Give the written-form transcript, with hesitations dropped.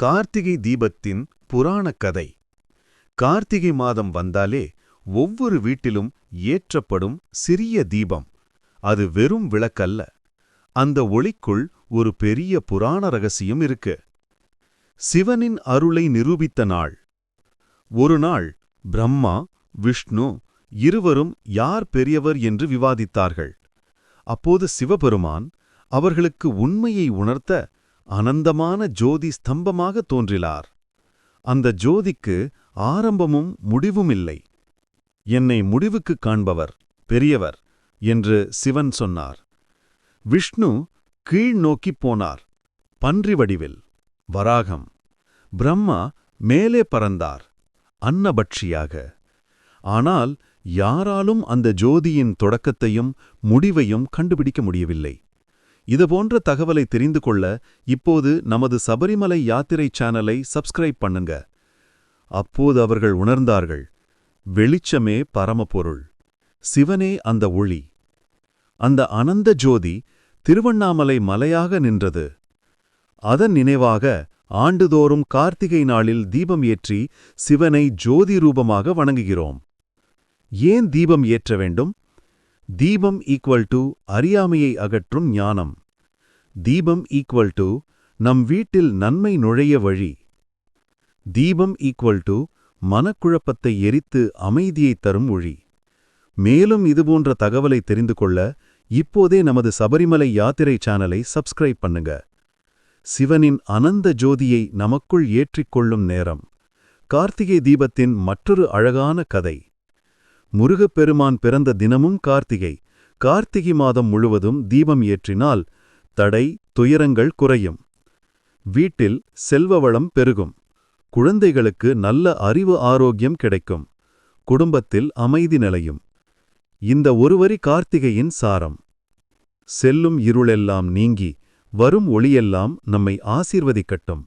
கார்த்திகை தீபத்தின் புராணக் கதை. கார்த்திகை மாதம் வந்தாலே ஒவ்வொரு வீட்டிலும் ஏற்றப்படும் சிறிய தீபம். அது வெறும் விளக்கல்ல. அந்த ஒளிக்குள் ஒரு பெரிய புராண ரகசியம் இருக்கு. சிவனின் அருளை நிரூபித்த நாள். ஒரு நாள் பிரம்மா, விஷ்ணு இருவரும் யார் பெரியவர் என்று விவாதித்தார்கள். அப்போது சிவபெருமான் அவர்களுக்கு உண்மையை உணர்த்த அனந்தமான ஜோதி ஸ்தம்பமாக தோன்றினார். அந்த ஜோதிக்கு ஆரம்பமும் முடிவும் இல்லை. என்னை முடிவுக்குக் காண்பவர் பெரியவர் என்று சிவன் சொன்னார். விஷ்ணு கீழ் நோக்கிப் போனார், பன்றி வடிவில், வராகம். பிரம்மா மேலே பறந்தார், அன்னபட்சியாக. ஆனால் யாராலும் அந்த ஜோதியின் தொடக்கத்தையும் முடிவையும் கண்டுபிடிக்க முடியவில்லை. இதுபோன்ற தகவலை தெரிந்து கொள்ள இப்போது நமது சபரிமலை யாத்திரை சேனலை சப்ஸ்கிரைப் பண்ணுங்க. அப்போது அவர்கள் உணர்ந்தார்கள், வெளிச்சமே பரமபொருள், சிவனே அந்த ஒளி. அந்த அனந்த ஜோதி திருவண்ணாமலை மலையாக நின்றது. அதன் நினைவாக ஆண்டுதோறும் கார்த்திகை நாளில் தீபம் ஏற்றி சிவனை ஜோதி ரூபமாக வணங்குகிறோம். ஏன் தீபம் ஏற்ற வேண்டும்? தீபம் ஈக்குவல் டு அறியாமையை அகற்றும் ஞானம். தீபம் ஈக்குவல் டு நம் வீட்டில் நன்மை நுழைய வழி. தீபம் ஈக்குவல் டு மனக்குழப்பத்தை எரித்து அமைதியை தரும் ஒளி. மேலும் இதுபோன்ற தகவலை தெரிந்து கொள்ள இப்போதே நமது சபரிமலை யாத்திரை சேனலை சப்ஸ்கிரைப் பண்ணுங்க. சிவனின் அனந்த ஜோதியை நமக்குள் ஏற்றிக்கொள்ளும் நேரம். கார்த்திகை தீபத்தின் மற்றொரு அழகான கதை. முருகப்பெருமான் பிறந்த தினமும் கார்த்திகை. கார்த்திகை மாதம் முழுவதும் தீபம் ஏற்றினால் தடை, துயரங்கள் குறையும். வீட்டில் செல்வ வளம் பெருகும். குழந்தைகளுக்கு நல்ல அறிவு, ஆரோக்கியம் கிடைக்கும். குடும்பத்தில் அமைதி நிலையும். இந்த ஒருவரி கார்த்திகையின் சாரம். செல்லும் இருளெல்லாம் நீங்கி வரும் ஒளியெல்லாம் நம்மை ஆசீர்வதிக்கட்டும்.